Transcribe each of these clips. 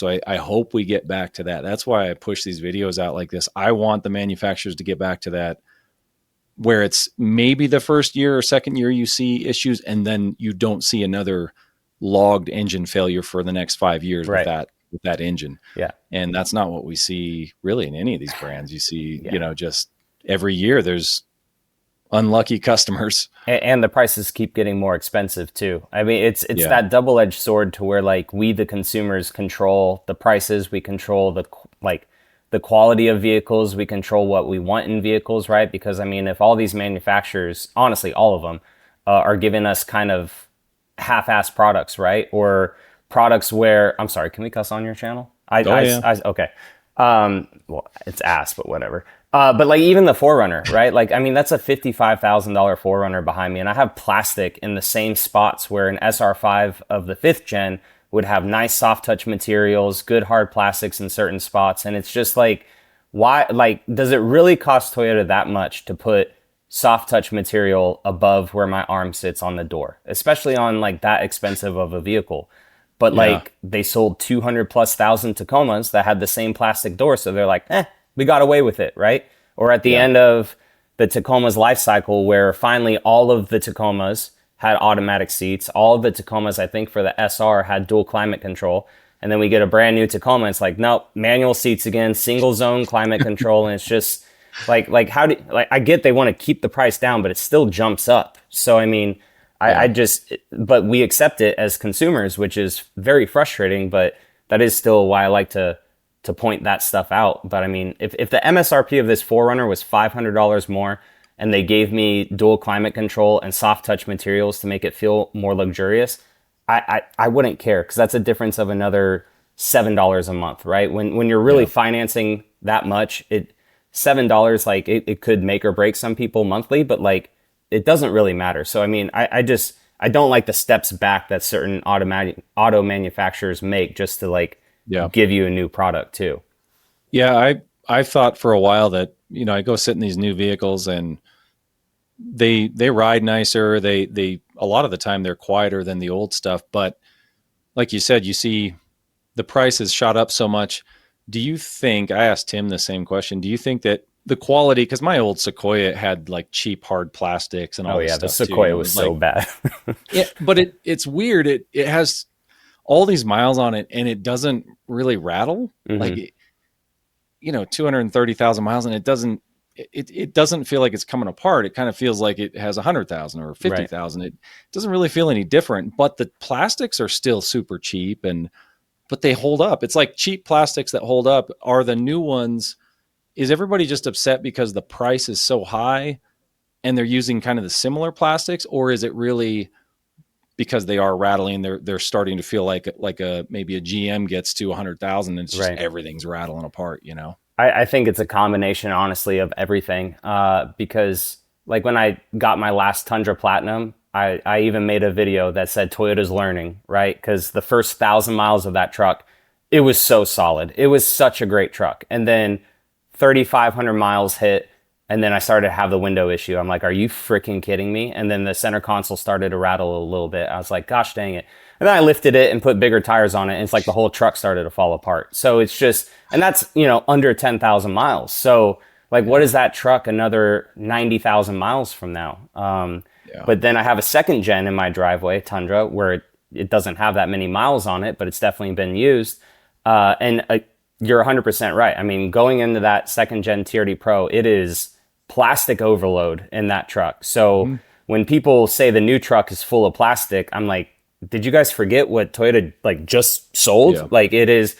So I hope we get back to that. That's why I push these videos out like this. I want the manufacturers to get back to that, where it's maybe the first year or second year you see issues, and then you don't see another logged engine failure for the next 5 years with Right. that engine. Yeah. And that's not what we see really in any of these brands. You see, Yeah. just every year there's unlucky customers. And the prices keep getting more expensive too. I mean, it's Yeah. that double-edged sword to where like we the consumers control the prices, we control the quality of vehicles, we control what we want in vehicles, right? Because I mean, if all these manufacturers, honestly, all of them, are giving us kind of half-ass products, right? Or products where, I'm sorry, can we cuss on your channel? Yeah. Okay. Well, it's ass, but whatever. But like even the 4Runner, right? Like, I mean, that's a $55,000 4Runner behind me. And I have plastic in the same spots where an SR5 of the 5th gen would have nice soft touch materials, good hard plastics in certain spots. And it's just like, why, like, does it really cost Toyota that much to put soft touch material above where my arm sits on the door, especially on like that expensive of a vehicle? But like they sold 200 plus thousand Tacomas that had the same plastic door. So they're like, we got away with it, right? Or at the end of the Tacoma's life cycle, where finally all of the Tacomas had automatic seats. All of the Tacomas, I think for the SR, had dual climate control. And then we get a brand new Tacoma. It's like, nope, manual seats again, single zone climate control. And it's just like how do, like, I get they want to keep the price down, but it still jumps up. So, I mean, but we accept it as consumers, which is very frustrating, but that is still why I like to point that stuff out. But I mean, if the MSRP of this 4Runner was $500 more and they gave me dual climate control and soft touch materials to make it feel more luxurious, I wouldn't care, because that's a difference of another $7 a month, right? When you're really financing that much, $7, like it could make or break some people monthly, but like, it doesn't really matter. So, I mean, I don't like the steps back that certain auto manufacturers make just to like give you a new product too. Yeah. I thought for a while that, I go sit in these new vehicles and they ride nicer. They, a lot of the time they're quieter than the old stuff. But like you said, you see the price has shot up so much. Do you think, I asked Tim the same question, do you think that the quality, because my old Sequoia had like cheap hard plastics and all this stuff. The Sequoia was so bad. But it's weird. It has all these miles on it and it doesn't really rattle. Like 230,000 miles, and it doesn't feel like it's coming apart. It kind of feels like it has 100,000 or 50,000. It doesn't really feel any different, but the plastics are still super cheap, but they hold up. It's like cheap plastics that hold up are the new ones. Is everybody just upset because the price is so high and they're using kind of the similar plastics, or is it really because they are rattling? They're starting to feel like maybe a GM gets to 100,000 and it's just everything's rattling apart, I think it's a combination, honestly, of everything. Because like when I got my last Tundra Platinum, I even made a video that said Toyota's learning, right? Because the first 1,000 miles of that truck, it was so solid. It was such a great truck. And then 3,500 miles hit, and then I started to have the window issue. I'm like, are you freaking kidding me? And then the center console started to rattle a little bit. I was like, gosh dang it. And then I lifted it and put bigger tires on it, and it's like the whole truck started to fall apart. So it's just, and that's, under 10,000 miles. So like, what is that truck another 90,000 miles from now? But then I have a second gen in my driveway, Tundra, where it doesn't have that many miles on it, but it's definitely been used. You're 100% right. I mean, going into that second gen TRD Pro, it is plastic overload in that truck. So when people say the new truck is full of plastic, I'm like, did you guys forget what Toyota like just sold? Yeah. Like it is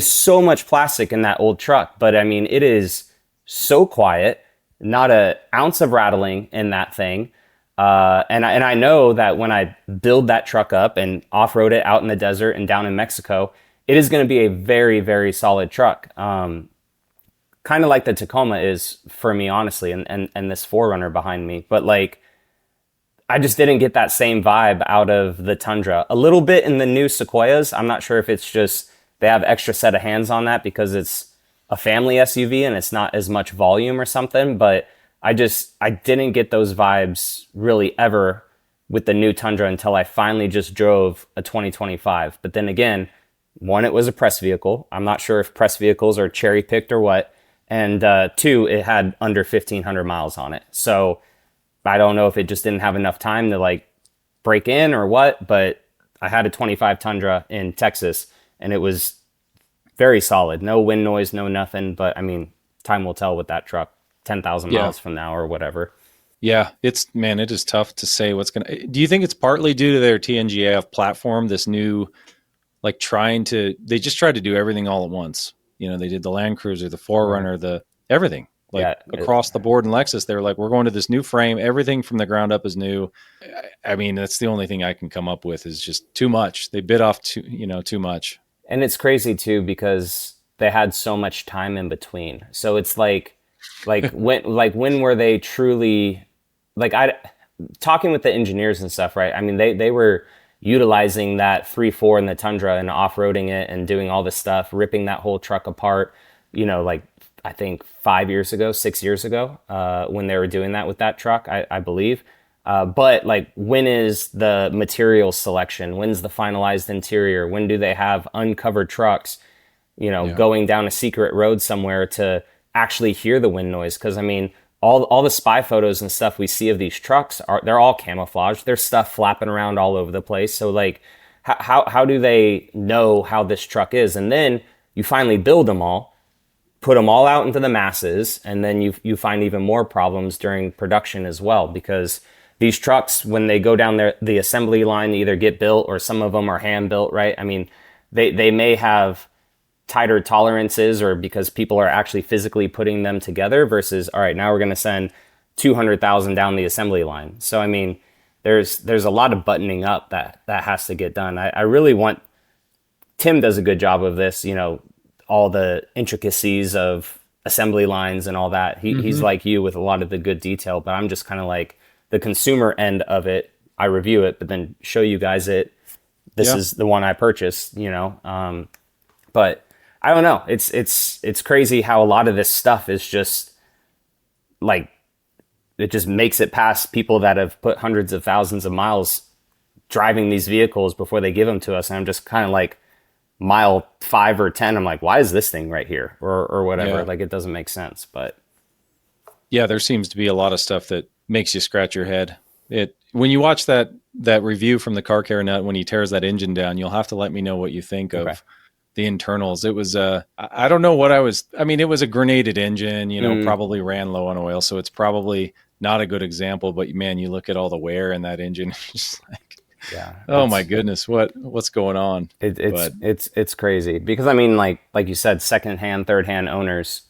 so much plastic in that old truck, but I mean, it is so quiet, not an ounce of rattling in that thing. And I know that when I build that truck up and off-road it out in the desert and down in Mexico, it is going to be a very, very solid truck. Kind of like the Tacoma is for me, honestly, and this 4Runner behind me. But like, I just didn't get that same vibe out of the Tundra. A little bit in the new Sequoias. I'm not sure if it's just they have extra set of hands on that because it's a family SUV and it's not as much volume or something. But I didn't get those vibes really ever with the new Tundra until I finally just drove a 2025. But then again, One, it was a press vehicle. I'm not sure if press vehicles are cherry picked or what. And two, it had under 1,500 miles on it. So I don't know if it just didn't have enough time to like break in or what, but I had a 25 Tundra in Texas and it was very solid. No wind noise, no nothing. But I mean, time will tell with that truck 10,000 Yeah. miles from now or whatever. Yeah, it's man, it is tough to say what's gonna. Do you think it's partly due to their TNGAF platform, this new like trying to? They just tried to do everything all at once. You know, they did the Land Cruiser, the Right. Forerunner, the everything like Yeah. across the board. In Lexus, they were like, we're going to this new frame. Everything from the ground up is new. I mean, that's the only thing I can come up with is just too much. They bit off too much. And it's crazy too because they had so much time in between. So it's like when were they truly like I talking with the engineers and stuff, right? I mean, they were utilizing that 3.4 in the Tundra and off-roading it and doing all this stuff, ripping that whole truck apart, like I think 5 years ago, 6 years ago, when they were doing that with that truck, I believe. But like, when is the material selection? When's the finalized interior? When do they have uncovered trucks, Yeah, going down a secret road somewhere to actually hear the wind noise? Because I mean, all the spy photos and stuff we see of these trucks they're all camouflaged. There's stuff flapping around all over the place. So like, how do they know how this truck is? And then you finally build them all, put them all out into the masses, and then you find even more problems during production as well, because these trucks, when they go down the assembly line, they either get built or some of them are hand built, right? I mean, they may have tighter tolerances, or because people are actually physically putting them together versus, all right, now we're going to send 200,000 down the assembly line. So I mean, there's a lot of buttoning up that has to get done. I really want, Tim does a good job of this, all the intricacies of assembly lines and all that. He's like you with a lot of the good detail, but I'm just kind of like the consumer end of it. I review it, but then show you guys it. This yeah. is the one I purchased. But I don't know. It's crazy how a lot of this stuff is just like, it just makes it past people that have put hundreds of thousands of miles driving these vehicles before they give them to us. And I'm just kind of like, mile 5 or 10, I'm like, why is this thing right here, or whatever? Yeah. Like, it doesn't make sense. But Yeah, there seems to be a lot of stuff that makes you scratch your head. It when you watch that review from the Car Care Nut when he tears that engine down, you'll have to let me know what you think okay. of the internals. It was I don't know what I was. I mean, it was a grenaded engine. Mm, Probably ran low on oil, so it's probably not a good example. But man, you look at all the wear in that engine, it's just like, yeah, oh my goodness, what's going on? it's But it's crazy because I mean, like you said, second hand, third hand owners.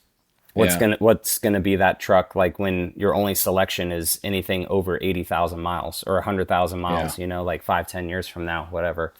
yeah, What's gonna be that truck like when your only selection is anything over 80,000 miles or 100,000 yeah. miles? Like 5, 10 years from now, whatever.